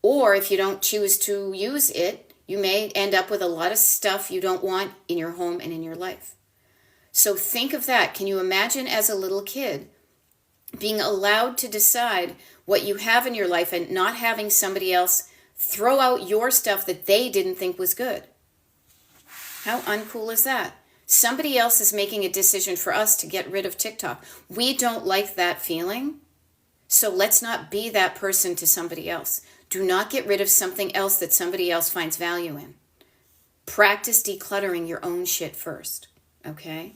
Or if you don't choose to use it, You may end up with a lot of stuff you don't want in your home and in your life. So think of that. Can you imagine as a little kid being allowed to decide what you have in your life and not having somebody else throw out your stuff that they didn't think was good? How uncool is that? Somebody else is making a decision for us to get rid of TikTok. We don't like that feeling, so let's not be that person to somebody else. Do not get rid of something else that somebody else finds value in. Practice decluttering your own shit first, okay?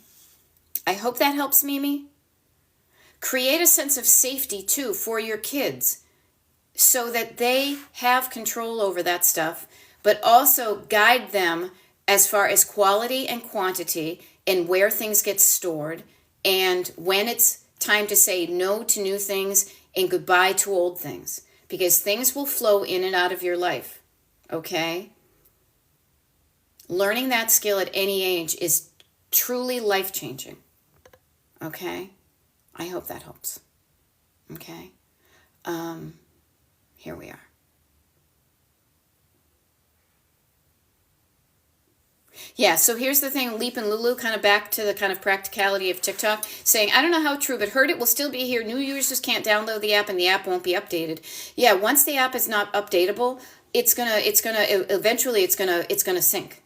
I hope that helps, Mimi. Create a sense of safety, too, for your kids so that they have control over that stuff, but also guide them as far as quality and quantity and where things get stored and when it's time to say no to new things and goodbye to old things, because things will flow in and out of your life, okay? Learning that skill at any age is truly life-changing, okay? I hope that helps, okay? Here we are. Yeah, so here's the thing, Leap and Lulu, kind of back to the kind of practicality of TikTok, saying, I don't know how true, but heard it will still be here. New users can't download the app and the app won't be updated. Yeah, once the app is not updatable, eventually it's gonna sink.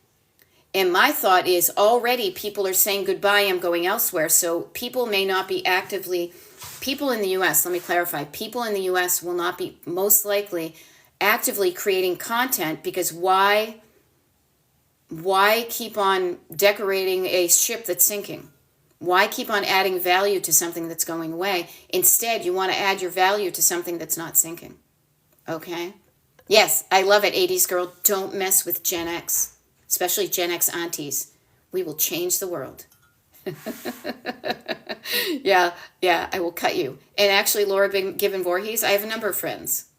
And my thought is already people are saying goodbye, I'm going elsewhere. So people may not be people in the US, let me clarify, people in the US will not be most likely actively creating content, because why keep on decorating a ship that's sinking? Why keep on adding value to something that's going away? Instead, you want to add your value to something that's not sinking. Okay? Yes, I love it, 80s girl. Don't mess with Gen X, especially Gen X aunties. We will change the world. Yeah, I will cut you. And actually, Laura Given Voorhees, I have a number of friends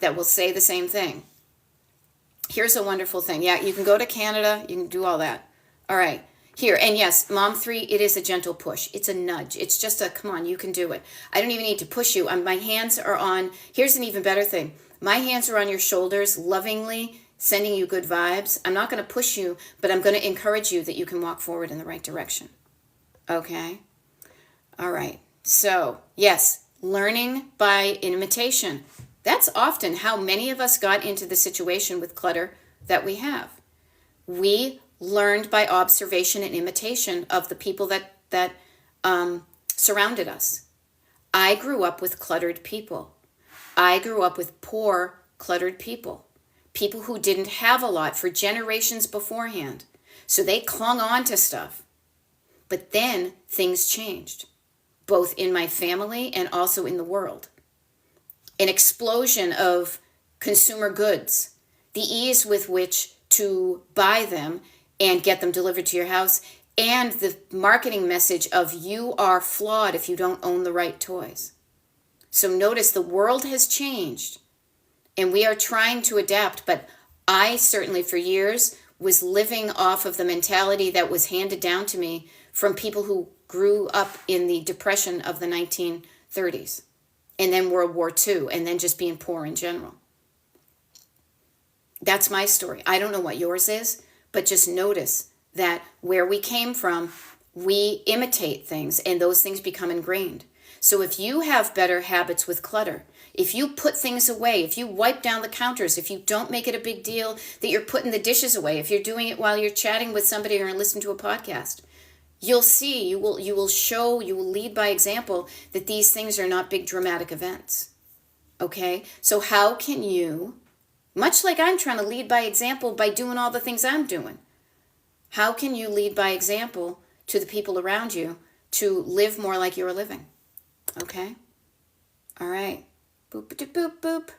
that will say the same thing. Here's a wonderful thing. Yeah, you can go to Canada. You can do all that. All right. Here. And yes, Mom 3, it is a gentle push. It's a nudge. It's just a, come on, you can do it. I don't even need to push you. My hands are on, here's an even better thing. My hands are on your shoulders, lovingly sending you good vibes. I'm not going to push you, but I'm going to encourage you that you can walk forward in the right direction. Okay? All right. So, yes, learning by imitation. That's often how many of us got into the situation with clutter that we have. We learned by observation and imitation of the people that surrounded us. I grew up with cluttered people. I grew up with poor, cluttered people. People who didn't have a lot for generations beforehand. So they clung on to stuff. But then things changed, both in my family and also in the world. An explosion of consumer goods, the ease with which to buy them and get them delivered to your house, and the marketing message of you are flawed if you don't own the right toys. So notice the world has changed and we are trying to adapt, but I certainly for years was living off of the mentality that was handed down to me from people who grew up in the depression of the 1930s. And then World War II, and then just being poor in general. That's my story. I don't know what yours is, but just notice that where we came from, we imitate things, and those things become ingrained. So if you have better habits with clutter, if you put things away, if you wipe down the counters, if you don't make it a big deal that you're putting the dishes away, if you're doing it while you're chatting with somebody or listening to a podcast, you'll see, you will lead by example that these things are not big dramatic events. Okay? So how can you, much like I'm trying to lead by example by doing all the things I'm doing, how can you lead by example to the people around you to live more like you're living? Okay? All right. Boop, boop, boop, boop.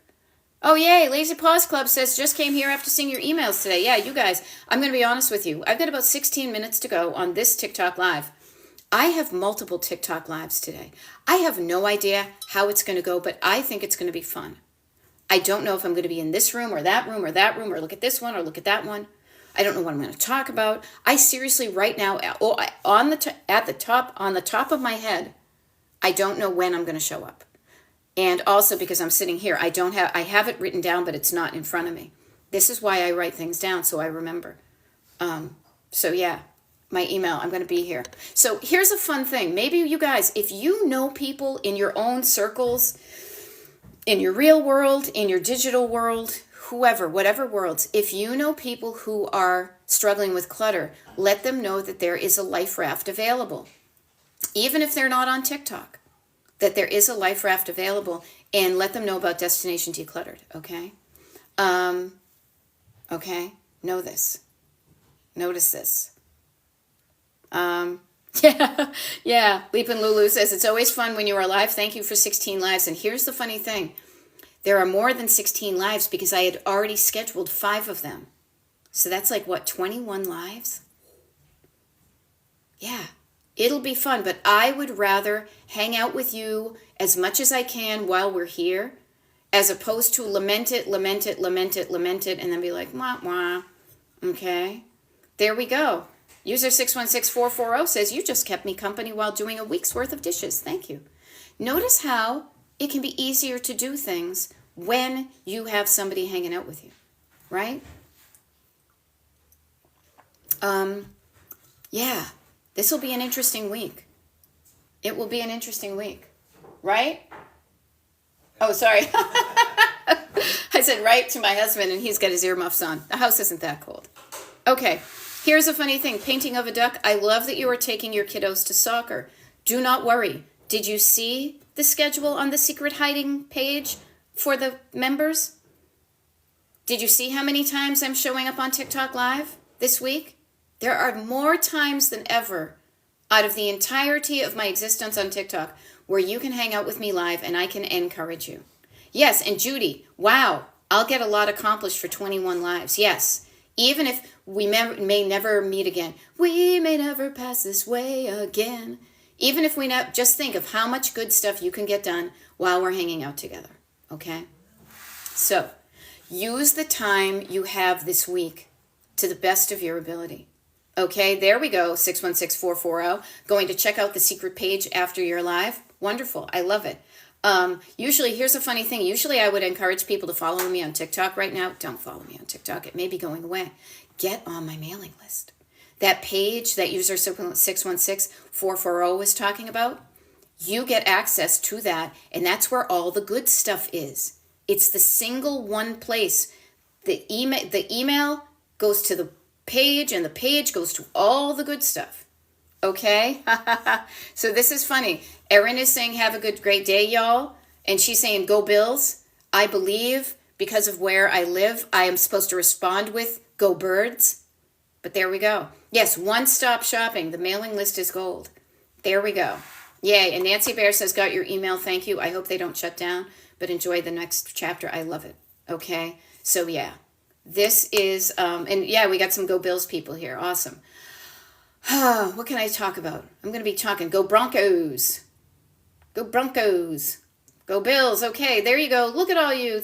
Oh, yay. Lazy Paws Club says, just came here after seeing your emails today. Yeah, you guys, I'm going to be honest with you. I've got about 16 minutes to go on this TikTok Live. I have multiple TikTok Lives today. I have no idea how it's going to go, but I think it's going to be fun. I don't know if I'm going to be in this room or that room or that room or look at this one or look at that one. I don't know what I'm going to talk about. I seriously, right now, on the top of my head, I don't know when I'm going to show up. And also because I'm sitting here, I have it written down, but it's not in front of me. This is why I write things down so I remember. So yeah, my email, I'm going to be here. So here's a fun thing. Maybe you guys, if you know people in your own circles, in your real world, in your digital world, whoever, whatever worlds, if you know people who are struggling with clutter, let them know that there is a life raft available. Even if they're not on TikTok, that there is a life raft available, and let them know about Destination Decluttered, okay? Okay, know this. Notice this. Yeah. Leapin' Lulu says, it's always fun when you are live. Thank you for 16 lives. And here's the funny thing. There are more than 16 lives because I had already scheduled 5 of them. So that's like, what, 21 lives? Yeah, it'll be fun. But I would rather hang out with you as much as I can while we're here, as opposed to lament it, and then be like, wah, wah. Okay, there we go. User 616440 says, you just kept me company while doing a week's worth of dishes. Thank you. Notice how it can be easier to do things when you have somebody hanging out with you, right? Yeah, this will be an interesting week. It will be an interesting week, right? Oh, sorry. I said right to my husband, and he's got his earmuffs on. The house isn't that cold. Okay, here's a funny thing. Painting of a duck. I love that you are taking your kiddos to soccer. Do not worry. Did you see the schedule on the secret hiding page for the members? Did you see how many times I'm showing up on TikTok Live this week? There are more times than ever out of the entirety of my existence on TikTok where you can hang out with me live and I can encourage you. Yes, and Judy, wow, I'll get a lot accomplished for 21 lives. Yes, even if we may never meet again. We may never pass this way again. Even if we just think of how much good stuff you can get done while we're hanging out together, okay? So, use the time you have this week to the best of your ability. Okay, there we go, 616440. Going to check out the secret page after you're live. Wonderful, I love it. Usually, here's a funny thing. Usually I would encourage people to follow me on TikTok right now. Don't follow me on TikTok. It may be going away. Get on my mailing list. That page that user 616440 was talking about, you get access to that, and that's where all the good stuff is. It's the single one place. The email goes to the page, and the page goes to all the good stuff. Okay? So this is funny. Erin is saying, have a great day, y'all. And she's saying, go Bills. I believe because of where I live, I am supposed to respond with, go Birds. But there we go. Yes, one-stop shopping. The mailing list is gold. There we go. Yay. And Nancy Bear says, got your email. Thank you. I hope they don't shut down, but enjoy the next chapter. I love it. Okay? So, yeah. This is, and yeah, we got some Go Bills people here. Awesome. What can I talk about? I'm going to be talking Go Broncos. Go Broncos. Go Bills. Okay, there you go. Look at all you,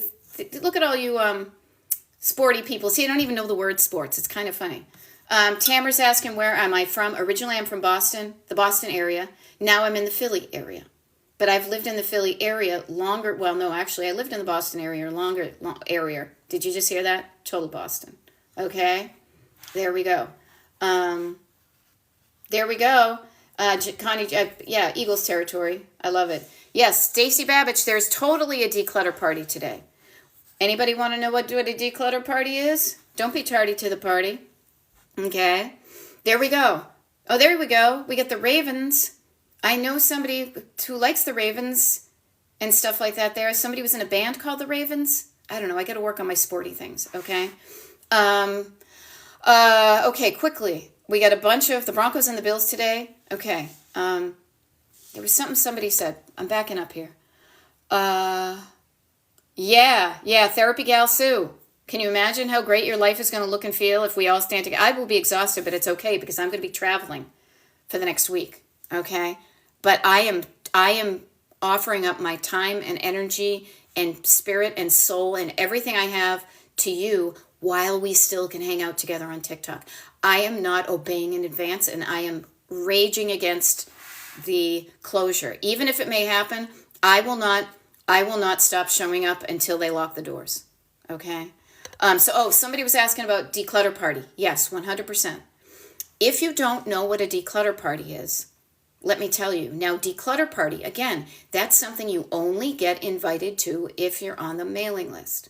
sporty people. See, I don't even know the word sports. It's kind of funny. Tamara's asking, where am I from? Originally, I'm from Boston, the Boston area. Now I'm in the Philly area. But I've lived in the Philly area longer. Well, no, actually, I lived in the Boston area longer. Did you just hear that? Total Boston. Okay. There we go. There we go. Connie, yeah, Eagles territory. I love it. Yes, Stacy Babbage, there's totally a declutter party today. Anybody want to know what a declutter party is? Don't be tardy to the party. Okay. There we go. Oh, there we go. We get the Ravens. I know somebody who likes the Ravens and stuff like that there. Somebody was in a band called the Ravens. I don't know. I got to work on my sporty things. Okay. Okay, quickly. We got a bunch of the Broncos and the Bills today. Okay. There was something somebody said. I'm backing up here. Yeah. Therapy Gal Sue. Can you imagine how great your life is going to look and feel if we all stand together? I will be exhausted, but it's okay because I'm going to be traveling for the next week. Okay. But I am offering up my time and energy and spirit and soul and everything I have to you while we still can hang out together on TikTok. I am not obeying in advance, and I am raging against the closure. Even if it may happen, I will not stop showing up until they lock the doors. Okay? Somebody was asking about declutter party. Yes, 100%. If you don't know what a declutter party is, let me tell you. Now, declutter party, again, that's something you only get invited to if you're on the mailing list.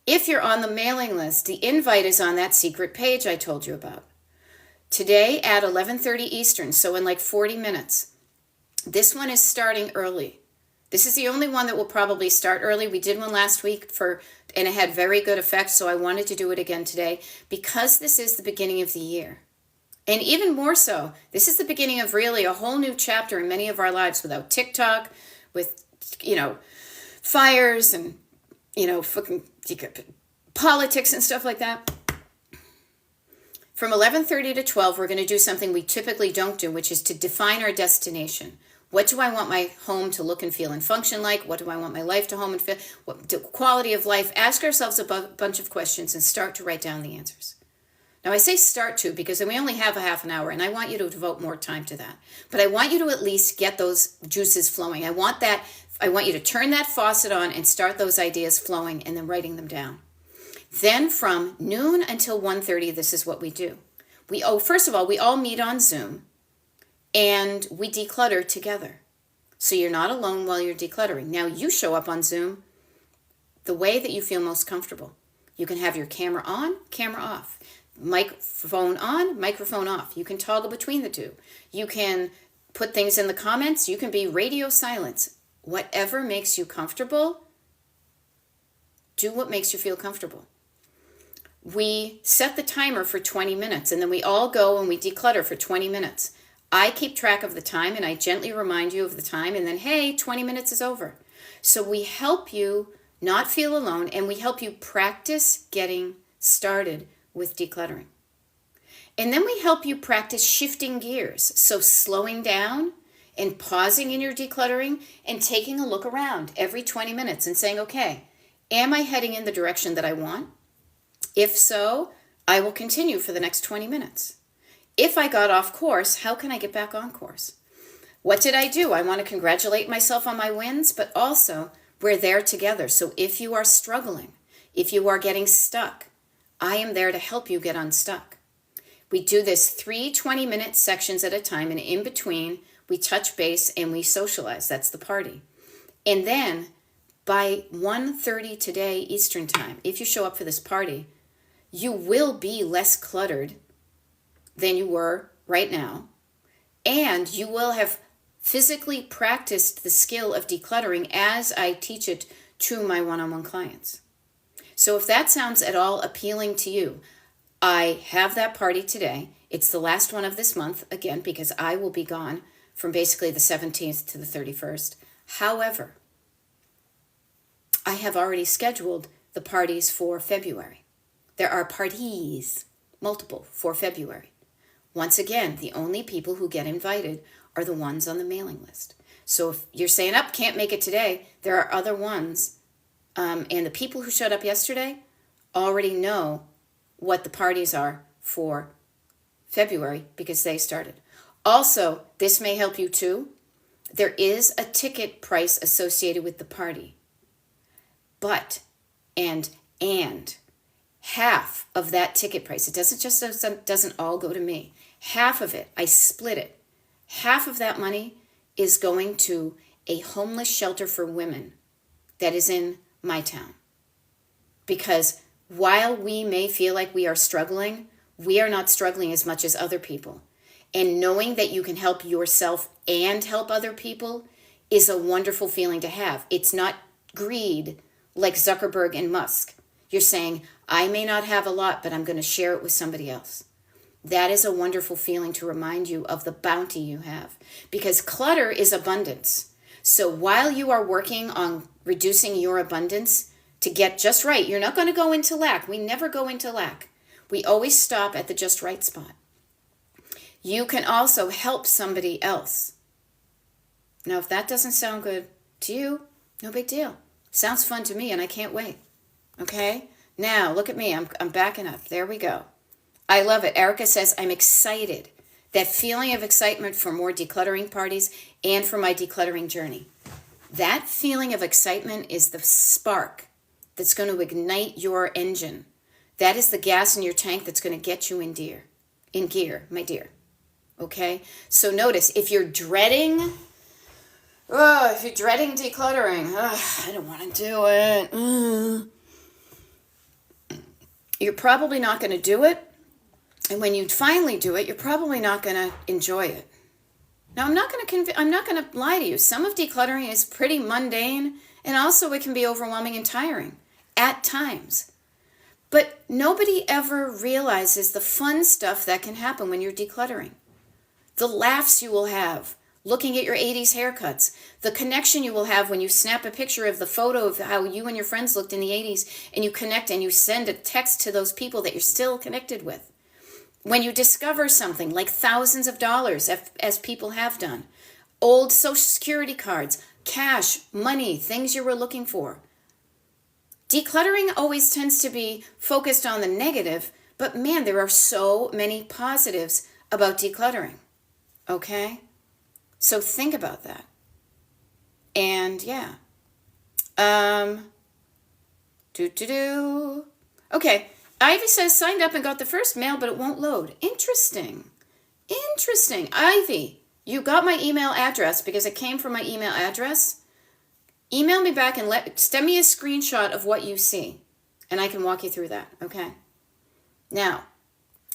If you're on the mailing list, the invite is on that secret page I told you about. Today at 11:30 Eastern, so in like 40 minutes. This one is starting early. This is the only one that will probably start early. We did one last week and it had very good effect, so I wanted to do it again today because this is the beginning of the year. And even more so, this is the beginning of really a whole new chapter in many of our lives without TikTok, with, fires and, fucking politics and stuff like that. From 11:30 to 12, we're going to do something we typically don't do, which is to define our destination. What do I want my home to look and feel and function like? What do I want my life to home and feel? What the quality of life? Ask ourselves a bunch of questions and start to write down the answers. Now, I say start to because we only have a half an hour, and I want you to devote more time to that. But I want you to at least get those juices flowing. I want you to turn that faucet on and start those ideas flowing and then writing them down. Then from noon until 1:30, this is what we do. First of all, we all meet on Zoom and we declutter together. So you're not alone while you're decluttering. Now you show up on Zoom the way that you feel most comfortable. You can have your camera on, camera off. Microphone on, microphone off. You can toggle between the two. You can put things in the comments. You can be radio silence. Whatever makes you comfortable, do what makes you feel comfortable. We set the timer for 20 minutes and then we all go and we declutter for 20 minutes. I keep track of the time and I gently remind you of the time and then, hey, 20 minutes is over. So we help you not feel alone and we help you practice getting started with decluttering. And then we help you practice shifting gears. So slowing down and pausing in your decluttering and taking a look around every 20 minutes and saying, okay, am I heading in the direction that I want? If so, I will continue for the next 20 minutes. If I got off course, how can I get back on course? What did I do? I want to congratulate myself on my wins, but also we're there together. So if you are struggling, if you are getting stuck, I am there to help you get unstuck. We do this 3 20-minute sections at a time, and in between, we touch base and we socialize. That's the party. And then by 1:30 today Eastern Time, if you show up for this party, you will be less cluttered than you were right now, and you will have physically practiced the skill of decluttering as I teach it to my one-on-one clients. So if that sounds at all appealing to you, I have that party today. It's the last one of this month, again, because I will be gone from basically the 17th to the 31st. However, I have already scheduled the parties for February. There are parties, multiple, for February. Once again, the only people who get invited are the ones on the mailing list. So if you're saying, can't make it today, there are other ones. And the people who showed up yesterday already know what the parties are for February because they started. Also, this may help you too. There is a ticket price associated with the party. But, and half of that ticket price, it doesn't all go to me. Half of it, I split it. Half of that money is going to a homeless shelter for women that is in my town. Because while we may feel like we are struggling, we are not struggling as much as other people. And knowing that you can help yourself and help other people is a wonderful feeling to have. It's not greed like Zuckerberg and Musk. You're saying, I may not have a lot, but I'm going to share it with somebody else. That is a wonderful feeling to remind you of the bounty you have. Because clutter is abundance. So while you are working on reducing your abundance to get just right, you're not going to go into lack. We never go into lack. We always stop at the just right spot. You can also help somebody else. Now, if that doesn't sound good to you, no big deal. Sounds fun to me, and I can't wait. Okay? Now, look at me. I'm backing up. There we go. I love it. Erica says, I'm excited. That feeling of excitement for more decluttering parties and for my decluttering journey. That feeling of excitement is the spark that's going to ignite your engine. That is the gas in your tank that's going to get you in gear, my dear. Okay? So notice, if you're dreading decluttering, I don't want to do it. You're probably not going to do it. And when you finally do it, you're probably not going to enjoy it. Now, I'm not going to lie to you. Some of decluttering is pretty mundane, and also it can be overwhelming and tiring at times. But nobody ever realizes the fun stuff that can happen when you're decluttering. The laughs you will have looking at your 80s haircuts, the connection you will have when you snap a picture of the photo of how you and your friends looked in the 80s, and you connect and you send a text to those people that you're still connected with. When you discover something like thousands of dollars, as people have done, old Social Security cards, cash, money, things you were looking for. Decluttering always tends to be focused on the negative, but man, there are so many positives about decluttering. Okay? So think about that. And yeah. Okay. Ivy says, signed up and got the first mail, but it won't load. Interesting. Ivy, you got my email address because it came from my email address. Email me back and send me a screenshot of what you see, and I can walk you through that, okay? Now,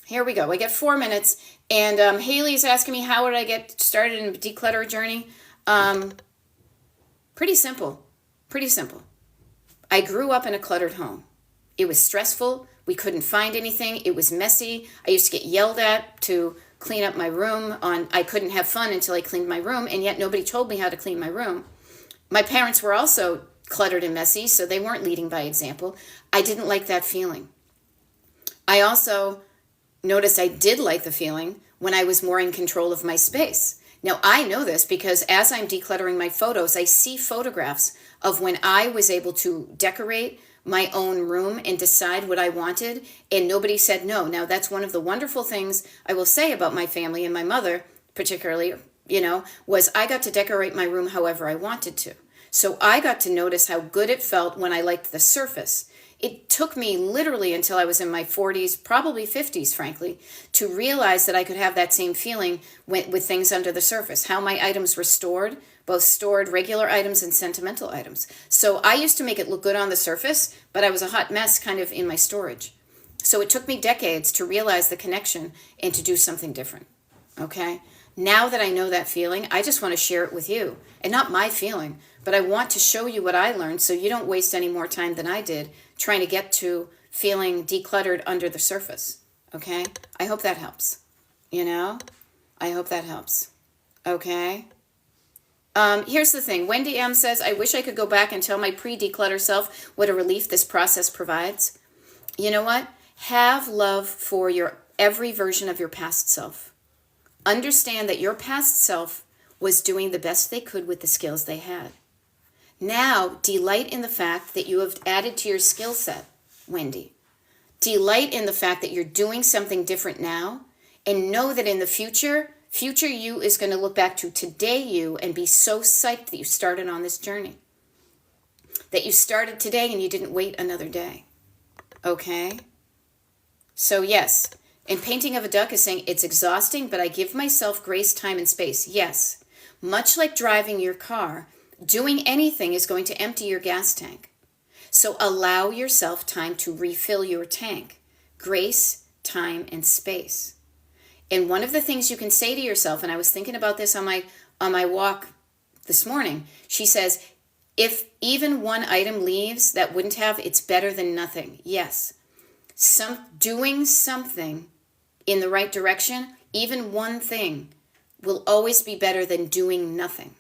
here we go. I get 4 minutes, and Haley's asking me, how would I get started in a declutter journey? Pretty simple. I grew up in a cluttered home. It was stressful. We couldn't find anything. It was messy. I used to get yelled at to clean up my room. I couldn't have fun until I cleaned my room, and yet nobody told me how to clean my room. My parents were also cluttered and messy, so they weren't leading by example. I didn't like that feeling. I also noticed I did like the feeling when I was more in control of my space. Now, I know this because as I'm decluttering my photos, I see photographs of when I was able to decorate my own room and decide what I wanted, and nobody said no. Now, that's one of the wonderful things I will say about my family and my mother, particularly, was I got to decorate my room however I wanted to. So I got to notice how good it felt when I liked the surface. It took me literally until I was in my 40s, probably 50s, frankly, to realize that I could have that same feeling with things under the surface, how my items were stored, both stored regular items and sentimental items. So I used to make it look good on the surface, but I was a hot mess kind of in my storage. So it took me decades to realize the connection and to do something different, okay? Now that I know that feeling, I just want to share it with you. And not my feeling, but I want to show you what I learned so you don't waste any more time than I did trying to get to feeling decluttered under the surface. Okay? I hope that helps. I hope that helps. Okay? Here's the thing. Wendy M. says, I wish I could go back and tell my pre-declutter self what a relief this process provides. You know what? Have love for your every version of your past self. Understand that your past self was doing the best they could with the skills they had. Now, delight in the fact that you have added to your skill set, Wendy. Delight in the fact that you're doing something different now, and know that in the future you is going to look back to today you and be so psyched that you started on this journey. That you started today and you didn't wait another day. Okay? So yes, and Painting of a Duck is saying, it's exhausting, but I give myself grace, time, and space. Yes. Much like driving your car, doing anything is going to empty your gas tank. So allow yourself time to refill your tank. Grace, time, and space. And one of the things you can say to yourself, and I was thinking about this on my walk this morning, she says, if even one item leaves that wouldn't have, it's better than nothing. Yes. Doing something in the right direction, even one thing, will always be better than doing nothing.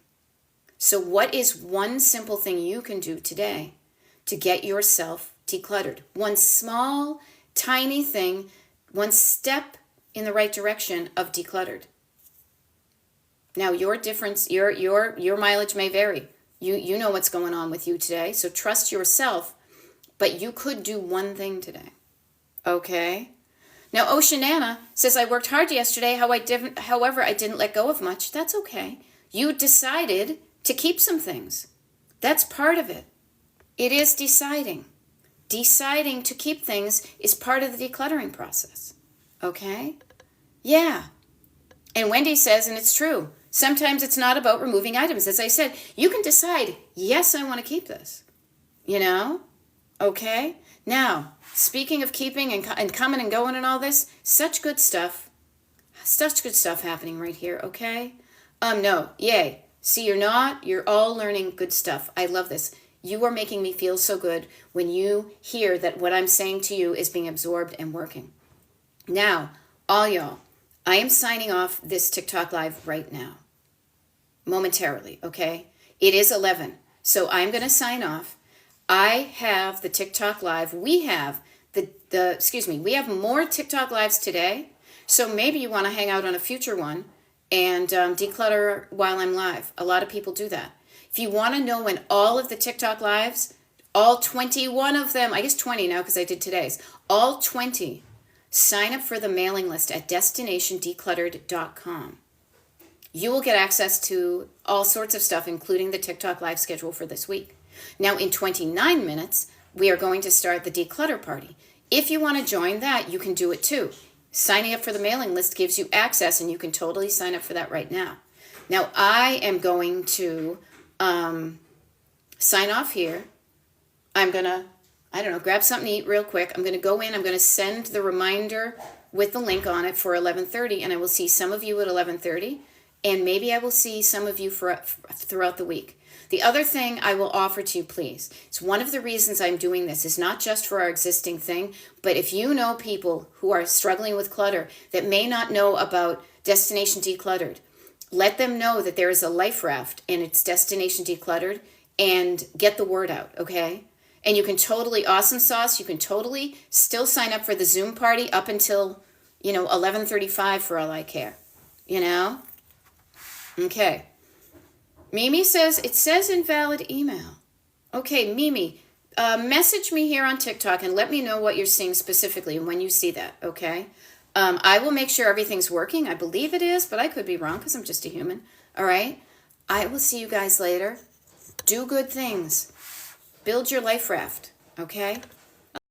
So what is one simple thing you can do today to get yourself decluttered? One small, tiny thing, one step in the right direction of decluttered. Now your difference, your mileage may vary. You know what's going on with you today, so trust yourself, but you could do one thing today. Okay? Now, Oceanana says, I worked hard yesterday, however, I didn't let go of much. That's okay. You decided to keep some things. That's part of it. It is deciding. deciding to keep things is part of the decluttering process. Okay? Yeah. And Wendy says, and it's true, sometimes it's not about removing items. As I said, you can decide, yes, I want to keep this. You know? Okay? Now, speaking of keeping and coming and going and all this, such good stuff. Such good stuff happening right here, okay? No, yay. See, you're all learning good stuff. I love this. You are making me feel so good when you hear that what I'm saying to you is being absorbed and working. Now, all y'all, I am signing off this TikTok live right now. Momentarily, okay? It is 11, so I'm going to sign off. I have the TikTok live. We have we have more TikTok lives today, so maybe you want to hang out on a future one and declutter while I'm live. A lot of people do that. If you want to know when all of the TikTok lives, all 21 of them, I guess 20 now because I did today's, all 20, sign up for the mailing list at destinationdecluttered.com. You will get access to all sorts of stuff, including the TikTok live schedule for this week. Now, in 29 minutes, we are going to start the declutter party. If you want to join that, you can do it too. Signing up for the mailing list gives you access, and you can totally sign up for that right now. Now, I am going to sign off here. I'm going to, grab something to eat real quick. I'm going to go in. I'm going to send the reminder with the link on it for 11:30, and I will see some of you at 11:30, and maybe I will see some of you throughout the week. The other thing I will offer to you, please, it's one of the reasons I'm doing this is not just for our existing thing, but if you know people who are struggling with clutter that may not know about Destination Decluttered, let them know that there is a life raft and it's Destination Decluttered, and get the word out, okay? And you can totally, awesome sauce, you can totally still sign up for the Zoom party up until, 11:35 for all I care, Okay. Mimi says, it says invalid email. Okay, Mimi, message me here on TikTok and let me know what you're seeing specifically and when you see that, okay? I will make sure everything's working. I believe it is, but I could be wrong because I'm just a human, all right? I will see you guys later. Do good things. Build your life raft, okay?